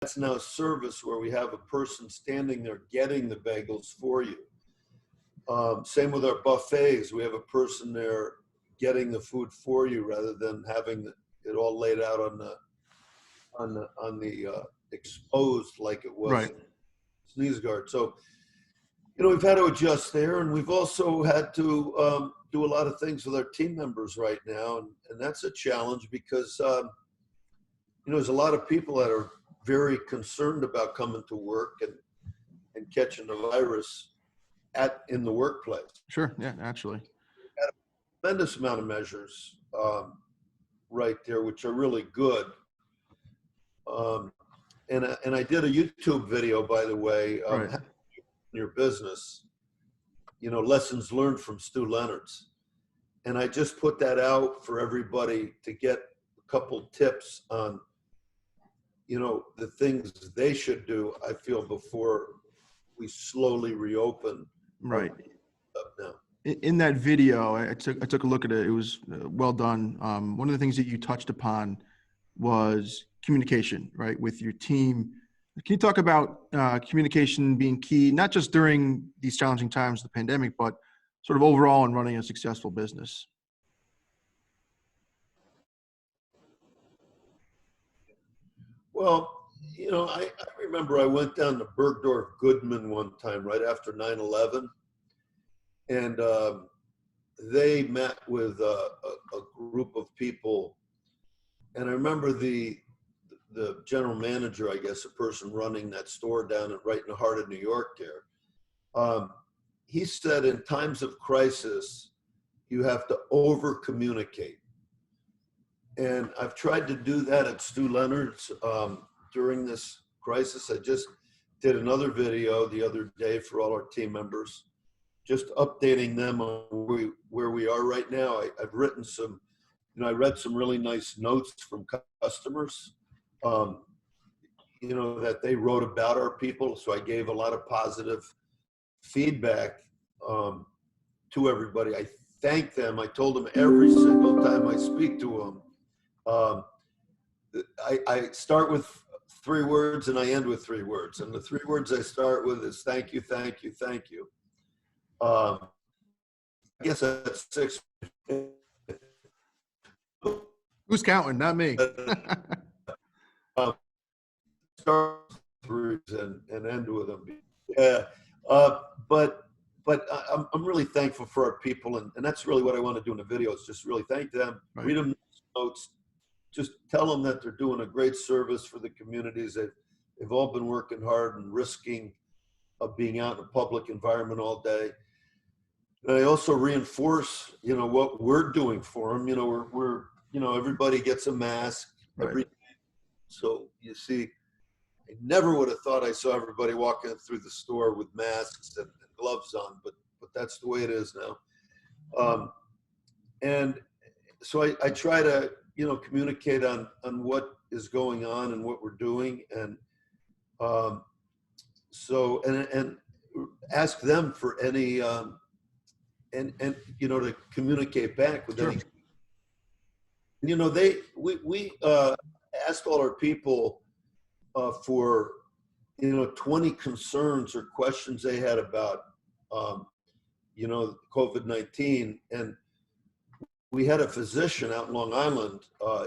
that's now service where we have a person standing there getting the bagels for you. Same with our buffets. We have a person there getting the food for you rather than having it all laid out on the exposed like it was Right. sneeze guard. So, we've had to adjust there, and we've also had to do a lot of things with our team members right now, and that's a challenge because there's a lot of people that are very concerned about coming to work and catching the virus in the workplace. Sure. Yeah, actually. Tremendous amount of measures right there, which are really good. And I did a YouTube video, by the way, Right. your business, lessons learned from Stu Leonard's. And I just put that out for everybody to get a couple tips on, the things they should do, I feel, before we slowly reopen. Right. Up now. In that video, I took a look at it. It was well done. One of the things that you touched upon was communication, right, with your team. Can you talk about communication being key, not just during these challenging times of the pandemic, but sort of overall in running a successful business? Well, I remember I went down to Bergdorf Goodman one time right after 9/11, and they met with a group of people. And I remember the general manager, I guess, a person running that store down right in the heart of New York there, he said in times of crisis, you have to over communicate. And I've tried to do that at Stu Leonard's during this crisis. I just did another video the other day for all our team members, just updating them on where we are right now. I've written some, I read some really nice notes from customers, that they wrote about our people. So I gave a lot of positive feedback to everybody. I thank them. I told them every single time I speak to them, I start with 3 words and I end with 3 words. And the 3 words I start with is thank you, thank you, thank you. I guess that's 6. Who's counting? Not me. Start with and end with them. Yeah. But I'm really thankful for our people, and that's really what I want to do in the video is just really thank them, Right. read them notes, just tell them that they're doing a great service for the communities. They've all been working hard and risking of being out in a public environment all day. And I also reinforce, what we're doing for them. We're everybody gets a mask every day. So you see, I never would have thought I saw everybody walking through the store with masks and gloves on, but that's the way it is now. And so I try to, communicate on what is going on and what we're doing. And so ask them for any, and to communicate back with Sure. any. We asked all our people for 20 concerns or questions they had about COVID-19, and we had a physician out in Long Island.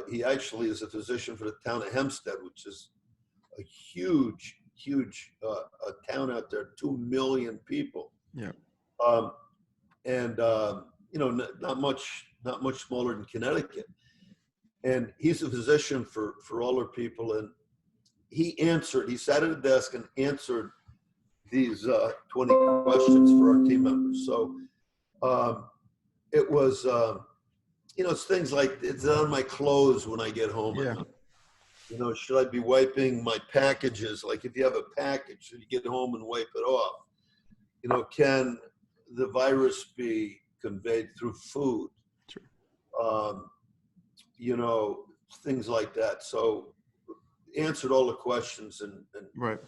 He actually is a physician for the town of Hempstead, which is a huge town out there, 2 million people. Yeah. And not much smaller than Connecticut. And he's a physician for all our people, and he sat at a desk and answered these 20 questions for our team members. So it was, it's things like, it's on my clothes when I get home. Yeah. Should I be wiping my packages? Like if you have a package, should you get home and wipe it off? Can the virus be conveyed through food? Sure. Things like that. So answered all the questions and Right.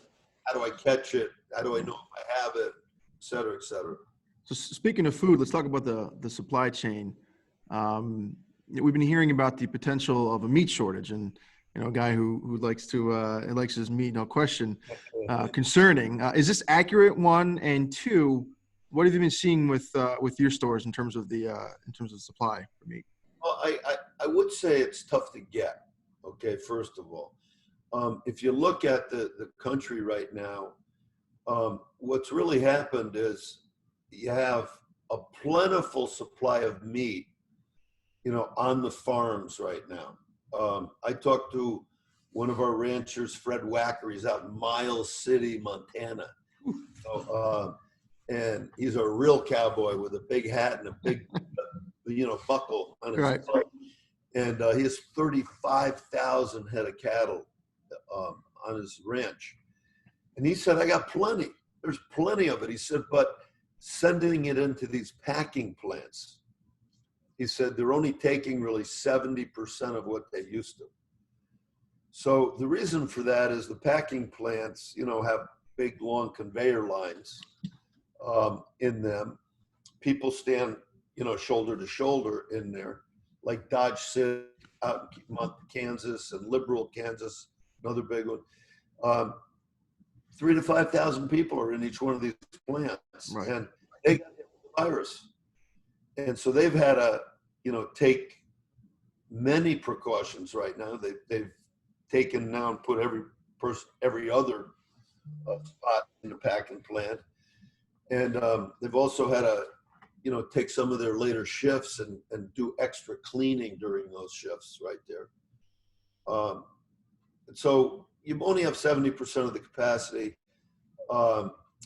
how do I catch it? How do I know if I have it? Et cetera, et cetera. So speaking of food, let's talk about the supply chain. We've been hearing about the potential of a meat shortage, and a guy who likes to likes his meat, no question. Concerning, is this accurate? One, and two, what have you been seeing with your stores in terms of the supply for meat? Well, I would say it's tough to get. Okay, first of all, if you look at the country right now, what's really happened is you have a plentiful supply of meat, on the farms right now. I talked to one of our ranchers, Fred Wacker. He's out in Miles City, Montana. So, and he's a real cowboy with a big hat and a big, buckle on his Right. coat. And he has 35,000 head of cattle on his ranch. And he said, I got plenty. There's plenty of it. He said, but sending it into these packing plants, he said, they're only taking really 70% of what they used to. So the reason for that is the packing plants, have big, long conveyor lines in them. People stand, shoulder to shoulder in there, like Dodge City out in Kansas and Liberal, Kansas, another big one. 3,000 to 5,000 people are in each one of these plants, Right. and they got hit with the virus. And so they've had to, take many precautions right now. They've taken now and put every other spot in the packing plant. And they've also had to, take some of their later shifts and do extra cleaning during those shifts right there. And so you only have 70% of the capacity.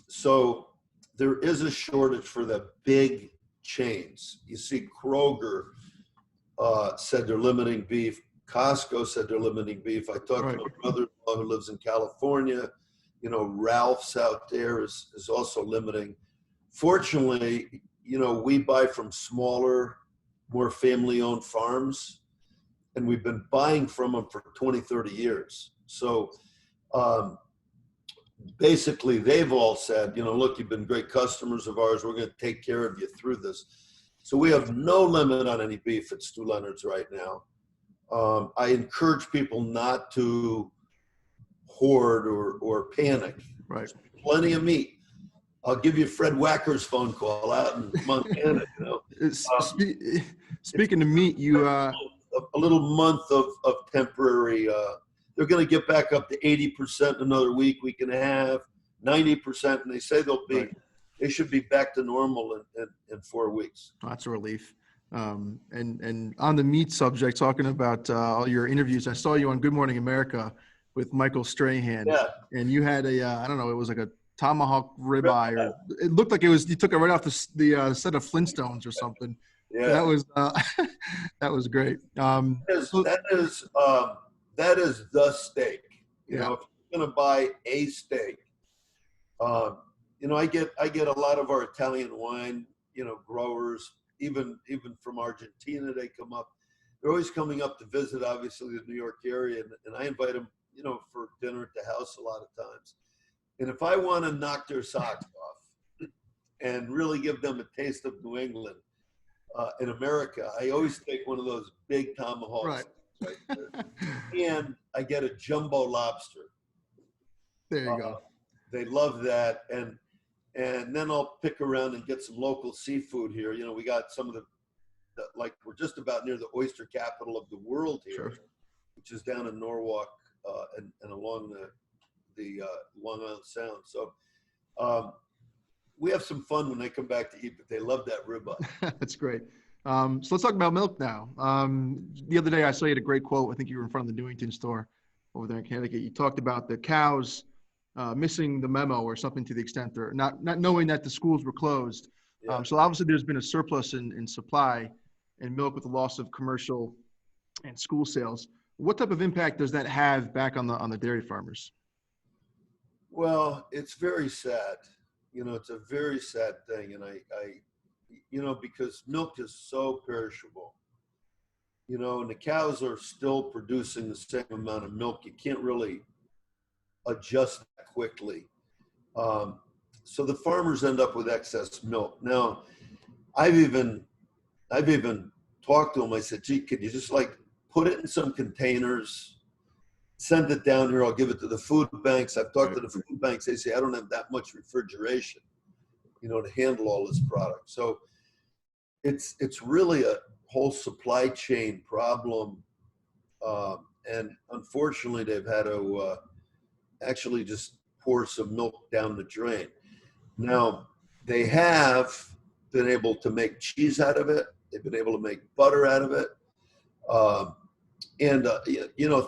So there is a shortage for the big chains. You see Kroger said they're limiting beef. Costco said they're limiting beef. I talked Right. to my brother-in-law who lives in California. Ralph's out there is also limiting. Fortunately, we buy from smaller, more family-owned farms, and we've been buying from them for 20, 30 years. So basically, they've all said, look, you've been great customers of ours. We're going to take care of you through this. So we have no limit on any beef at Stu Leonard's right now. I encourage people not to hoard or panic. Right. Plenty of meat. I'll give you Fred Wacker's phone call out in Montana. Speaking of meat, you a little month of temporary. They're going to get back up to 80% in another week and a half, 90%, and they say they should be back to normal in 4 weeks. That's a relief. And on the meat subject, talking about all your interviews, I saw you on Good Morning America with Michael Strahan. Yeah. And you had I don't know, it was like a tomahawk ribeye, or it looked like you took it right off the set of Flintstones or something. Yeah. That was that was great. That is the steak. If you're going to buy a steak, I get a lot of our Italian wine, growers, even from Argentina, they come up. They're always coming up to visit, obviously, the New York area, and I invite them, for dinner at the house a lot of times. And if I want to knock their socks off and really give them a taste of New England in America, I always take one of those big tomahawks. Right there. And I get a jumbo lobster. There you go. They love that, and then I'll pick around and get some local seafood here. We got some of the like we're just about near the oyster capital of the world here, Sure. which is down in Norwalk and along the Long Island Sound. So we have some fun when they come back to eat, but they love that ribeye. That's great. So let's talk about milk now. The other day I saw you had a great quote. I think you were in front of the Newington store over there in Connecticut. You talked about the cows missing the memo or something to the extent they're not knowing that the schools were closed. Yeah. So obviously there's been a surplus in supply and milk with the loss of commercial and school sales. What type of impact does that have back on the dairy farmers? Well, it's very sad. It's a very sad thing. And I because milk is so perishable, and the cows are still producing the same amount of milk. You can't really adjust that quickly. So the farmers end up with excess milk. Now, I've even talked to them. I said, gee, could you just put it in some containers send it down here. I'll give it to the food banks. I've talked to the food banks. They say, I don't have that much refrigeration, to handle all this product. So it's really a whole supply chain problem. And unfortunately, they've had to actually just pour some milk down the drain. Now, they have been able to make cheese out of it. They've been able to make butter out of it.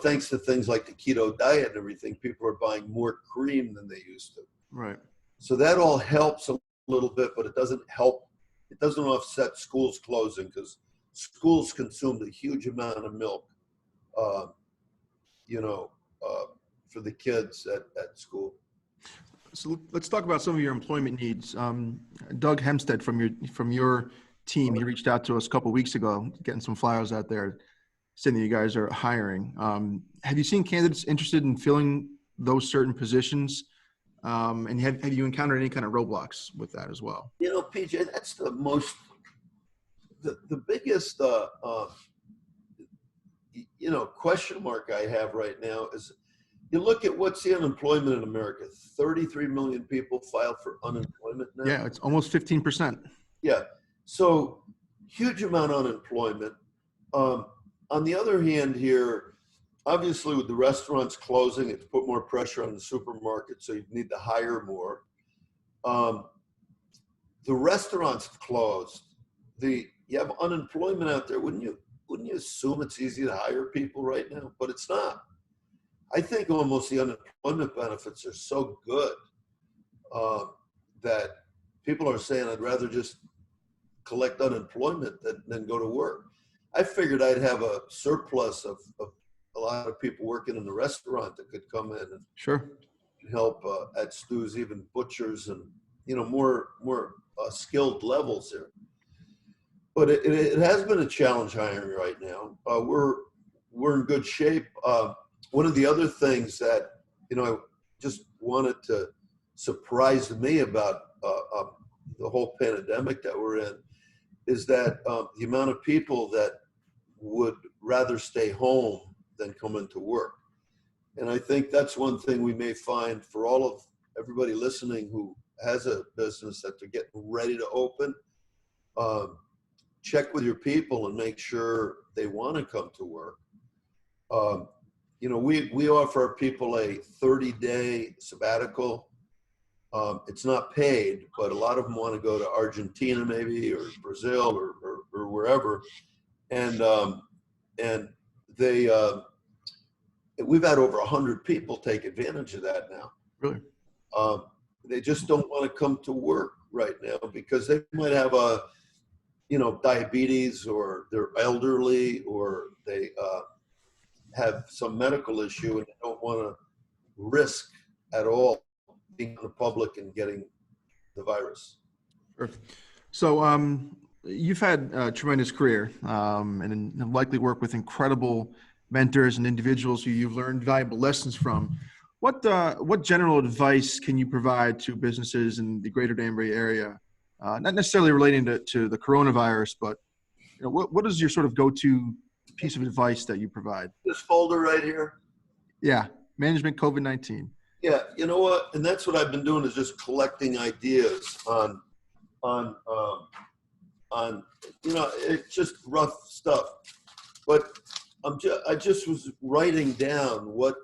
Thanks to things like the keto diet and everything, people are buying more cream than they used to. Right. So that all helps a little bit, but it doesn't help. It doesn't offset schools closing because schools consumed a huge amount of milk, for the kids at school. So let's talk about some of your employment needs. Doug Hempstead from your team, he reached out to us a couple of weeks ago, getting some flyers out there, saying that you guys are hiring. Have you seen candidates interested in filling those certain positions? And have you encountered any kind of roadblocks with that as well? PJ, that's the biggest, question mark I have right now is you look at what's the unemployment in America. 33 million people filed for unemployment now. Yeah, it's almost 15%. Yeah. So huge amount of unemployment. On the other hand here, obviously with the restaurants closing, it's put more pressure on the supermarket, so you need to hire more. The restaurants closed. You have unemployment out there. Wouldn't you assume it's easy to hire people right now? But it's not. I think almost the unemployment benefits are so good that people are saying, I'd rather just collect unemployment than go to work. I figured I'd have a surplus of a lot of people working in the restaurant that could come in and Sure. help at Stu's, even butchers and more skilled levels there. But it has been a challenge hiring right now. We're in good shape. One of the other things that I just wanted to surprise me about the whole pandemic that we're in is that the amount of people that would rather stay home than come into work. And I think that's one thing we may find for all of everybody listening who has a business that they're getting ready to open. Check with your people and make sure they want to come to work. We offer our people a 30-day sabbatical. It's not paid, but a lot of them want to go to Argentina maybe, or Brazil, or wherever. And we've had over 100 people take advantage of that now. Really? They just don't want to come to work right now because they might have diabetes, or they're elderly, or they have some medical issue and they don't want to risk at all being in the public and getting the virus. Sure. So you've had a tremendous career and likely worked with incredible mentors and individuals who you've learned valuable lessons from. What general advice can you provide to businesses in the greater Danbury area? Not necessarily relating to the coronavirus, but what is your sort of go-to piece of advice that you provide? This folder right here. Yeah, management COVID-19. Yeah, you know what? And that's what I've been doing, is just collecting ideas on it's just rough stuff. But I just was writing down what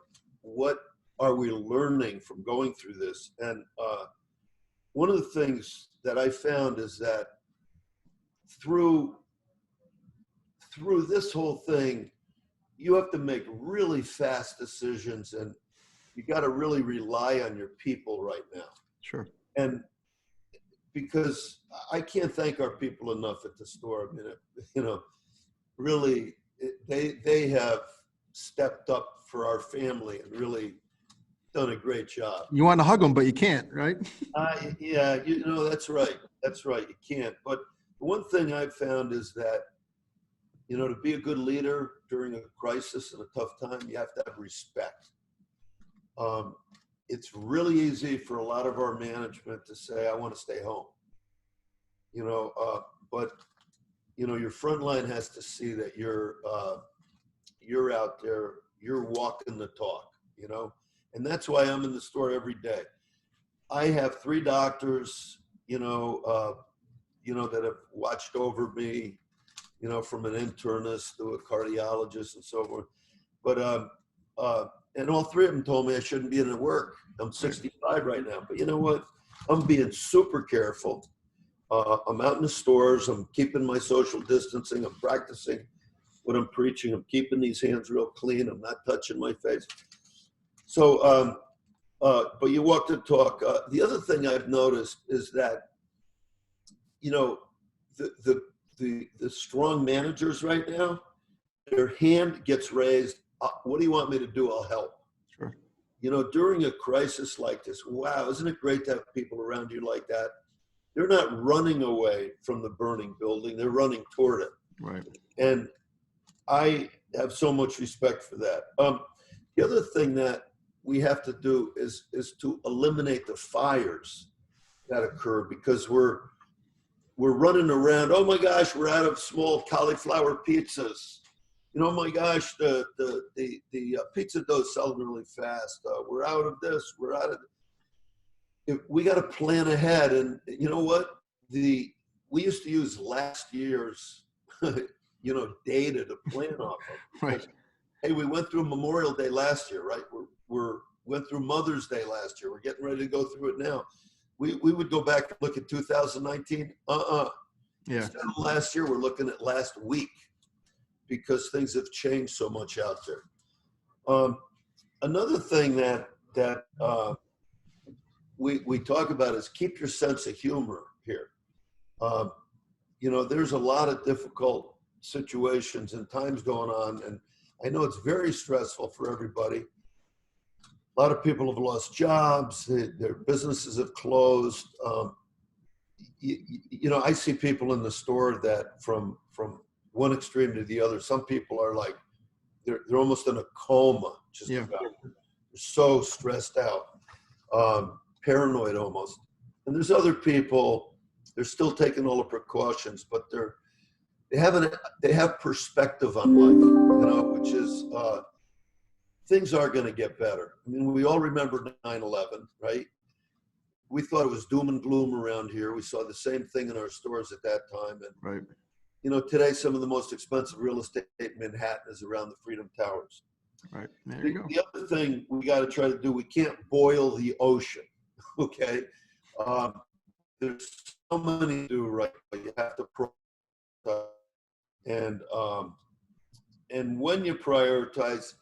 are we learning from going through this. And one of the things that I found is that through this whole thing, you have to make really fast decisions, and you got to really rely on your people right now. Sure. And because I can't thank our people enough at the store. I mean, really, they have stepped up for our family and really done a great job. You want to hug them, but you can't, right? Yeah, that's right. That's right. You can't. But the one thing I've found is that, to be a good leader during a crisis and a tough time, you have to have respect. It's really easy for a lot of our management to say, I want to stay home. But your front line has to see that you're out there you're walking the talk, and that's why I'm in the store every day. I have 3 doctors, that have watched over me, from an internist to a cardiologist and so forth. But and all 3 of them told me I shouldn't be in work. I'm 65 right now, but you know what? I'm being super careful. I'm out in the stores. I'm keeping my social distancing. I'm practicing what I'm preaching. I'm keeping these hands real clean. I'm not touching my face. So, but you walk the talk. The other thing I've noticed is that, the strong managers right now, their hand gets raised. What do you want me to do? I'll help. Sure. During a crisis like this, wow, isn't it great to have people around you like that? They're not running away from the burning building. They're running toward it. Right. And I have so much respect for that. The other thing that we have to do is to eliminate the fires that occur, because we're running around. Oh my gosh, we're out of small cauliflower pizzas. Oh my gosh, the pizza dough is selling really fast. We're out of this. We're out of. We got to plan ahead, and you know what? We used to use last year's, data to plan off of. Right. Hey, we went through Memorial Day last year, right? We went through Mother's Day last year. We're getting ready to go through it now. We would go back and look at 2019. Yeah. Instead of last year, we're looking at last week, because things have changed so much out there. Another thing that we talk about is keep your sense of humor here. There's a lot of difficult situations and times going on, and I know it's very stressful for everybody. A lot of people have lost jobs. Their businesses have closed. I see people in the store that from one extreme to the other. Some people are like, they're almost in a coma. Just about. They're so stressed out, paranoid almost. And there's other people, they're still taking all the precautions, but they have perspective on life, which is things are going to get better. I mean, we all remember 9/11, right? We thought it was doom and gloom around here. We saw the same thing in our stores at that time. And, right. Today, some of the most expensive real estate in Manhattan is around the Freedom Towers. Right. There you go. The other thing we got to try to do, we can't boil the ocean, okay? There's so many to do right. You have to prioritize. And when you prioritize,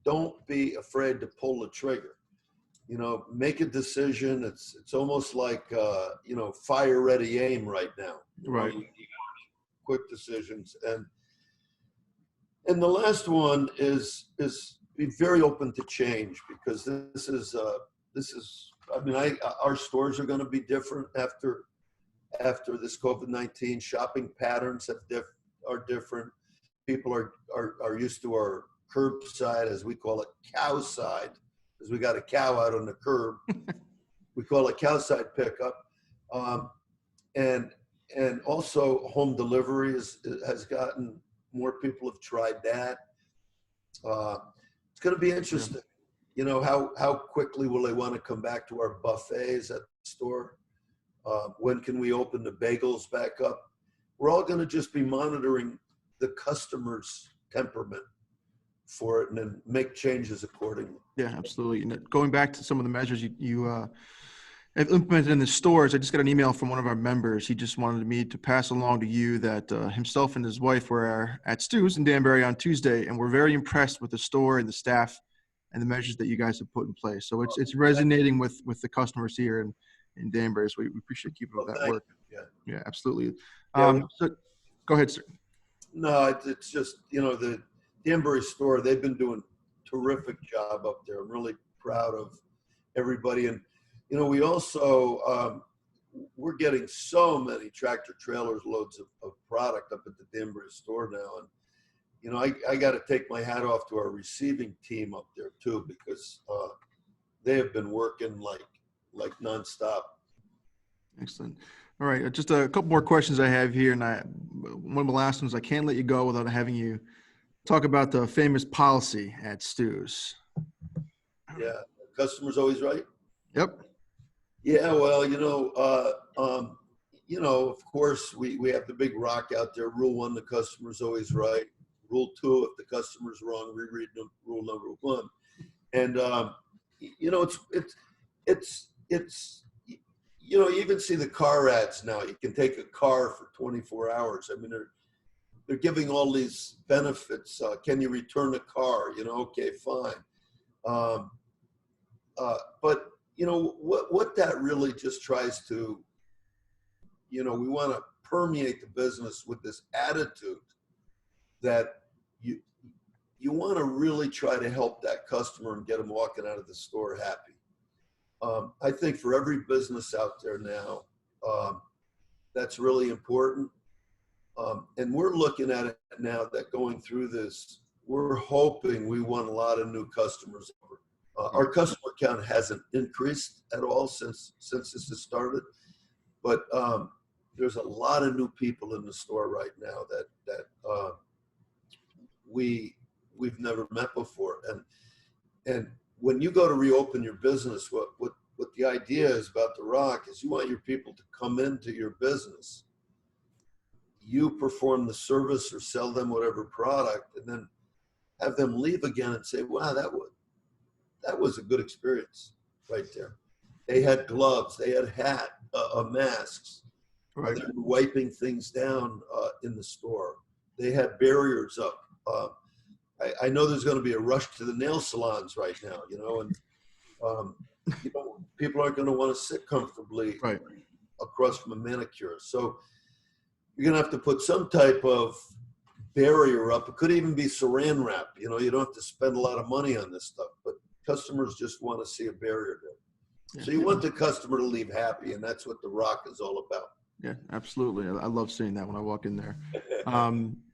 don't be afraid to pull the trigger. Make a decision. It's almost like fire ready aim right now. Right. Quick decisions. And the last one is be very open to change, because this is our stores are going to be different after this COVID-19. Shopping patterns are different. People are used to our curbside, as we call it, cow side, because we got a cow out on the curb. We call it cow side pickup. And also home delivery has gotten, more people have tried that. It's going to be interesting. How quickly will they want to come back to our buffets at the store? When can we open the bagels back up? We're all going to just be monitoring the customer's temperament for it, and then make changes accordingly. Yeah, absolutely. And going back to some of the measures you have implemented in the stores, I just got an email from one of our members. He just wanted me to pass along to you that himself and his wife were at Stu's in Danbury on Tuesday, and we're very impressed with the store and the staff and the measures that you guys have put in place. So it's resonating with the customers here in Danbury. So we appreciate keeping up that work. Yeah, absolutely. So go ahead, sir. No, it's just, the Danbury store, they've been doing a terrific job up there. I'm really proud of everybody. And, we also, we're getting so many tractor trailers loads of product up at the Danbury store now. And, I got to take my hat off to our receiving team up there too, because they have been working like nonstop. Excellent. All right, just a couple more questions I have here, and one of the last ones, I can't let you go without having you talk about the famous policy at Stu's. Yeah, customer's always right. Yep. Yeah, well, of course, we have the big rock out there. Rule one: the customer's always right. Rule two: if the customer's wrong, reread rule number one. And it's you even see the car ads now. You can take a car for 24 hours. I mean, they're giving all these benefits. Can you return a car? Okay, fine. But what that really just tries to, we want to permeate the business with this attitude that you want to really try to help that customer and get them walking out of the store happy. I think for every business out there now, that's really important. And we're looking at it now that going through this, we're hoping we want a lot of new customers. Our customer count hasn't increased at all since this has started, but there's a lot of new people in the store right now that we've never met before. And when you go to reopen your business, what the idea is about the Rock is you want your people to come into your business, you perform the service or sell them whatever product, and then have them leave again and say, wow, that was a good experience right there. They had gloves, they had masks, Right. they were wiping things down in the store. They had barriers up. I know there's going to be a rush to the nail salons right now, and people aren't going to want to sit comfortably Right. across from a manicure. So you're going to have to put some type of barrier up. It could even be saran wrap. You don't have to spend a lot of money on this stuff, but customers just want to see a barrier there. Yeah. So you want the customer to leave happy, and that's what the Rock is all about. Yeah, absolutely. I love seeing that when I walk in there.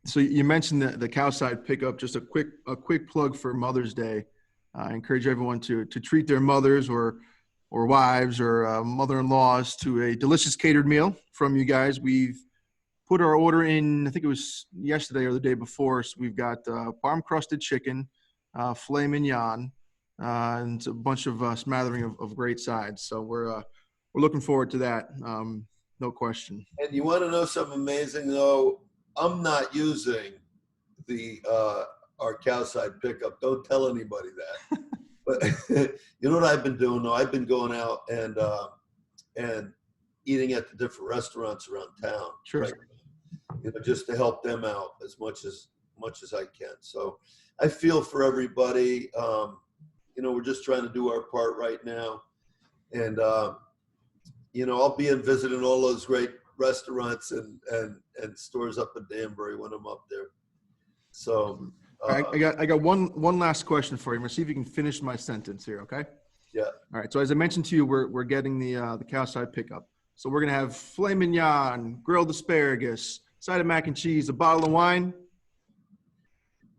So you mentioned the Cowside pickup. Just a quick plug for Mother's Day. I encourage everyone to treat their mothers or wives or mother-in-laws to a delicious catered meal from you guys. We've put our order in, I think it was yesterday or the day before. So we've got parm-crusted chicken, filet mignon, and a bunch of smattering of great sides. So we're looking forward to that. No question. And you want to know something amazing, though? I'm not using our Cowside pickup. Don't tell anybody that. But you know what I've been doing, though? I've been going out and eating at the different restaurants around town. Sure. Right? Just to help them out as much as I can. So I feel for everybody. We're just trying to do our part right now. And, I'll be visiting all those great restaurants and stores up in Danbury when I'm up there. So I got one last question for you. I'm gonna see if you can finish my sentence here. Okay. Yeah. All right. So as I mentioned to you, we're getting the Cowside pickup. So we're gonna have filet mignon, grilled asparagus, side of mac and cheese, a bottle of wine.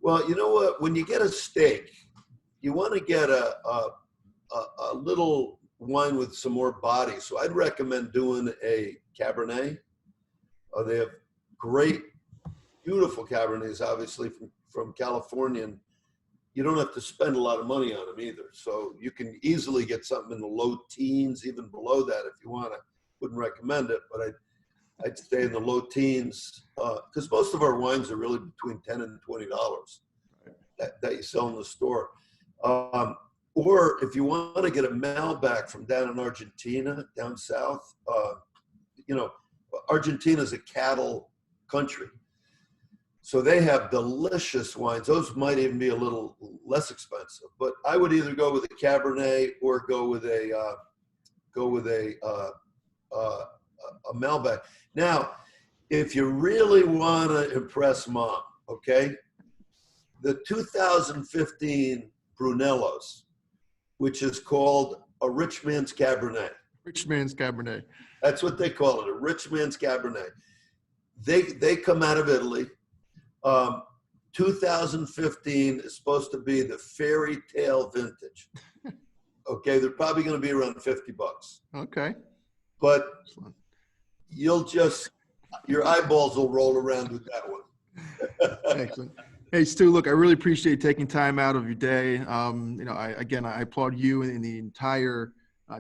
Well, you know what? When you get a steak, you want to get a little wine with some more body. So I'd recommend doing a Cabernet. They have great, beautiful Cabernets, obviously from California. And you don't have to spend a lot of money on them either. So you can easily get something in the low teens, even below that if you want to. Wouldn't recommend it, but I'd stay in the low teens because most of our wines are really between $10 and $20 that you sell in the store. Or if you want to get a Malbec from down in Argentina, down south, Argentina is a cattle country. So they have delicious wines. Those might even be a little less expensive, but I would either go with a Cabernet or go with a Malbec. Now, if you really want to impress mom, okay, the 2015 Brunellos, which is called a rich man's Cabernet. Rich man's Cabernet. That's what they call it, a rich man's Cabernet. They come out of Italy. 2015 is supposed to be the fairy tale vintage. Okay, they're probably going to be around $50. Okay. But your eyeballs will roll around with that one. Excellent. Hey, Stu, look, I really appreciate taking time out of your day. I applaud you and the entire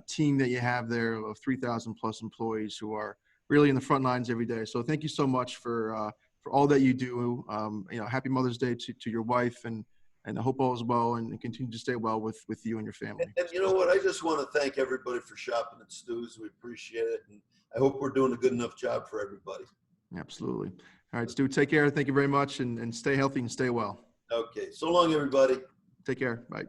team that you have there of 3,000 plus employees who are really in the front lines every day. So thank you so much for all that you do. Happy Mother's Day to your wife, and I hope all is well and continue to stay well with you and your family. And you know what? I just want to thank everybody for shopping at Stu's. We appreciate it. And I hope we're doing a good enough job for everybody. Absolutely. All right, Stu, take care. Thank you very much, and stay healthy and stay well. Okay. So long, everybody. Take care. Bye.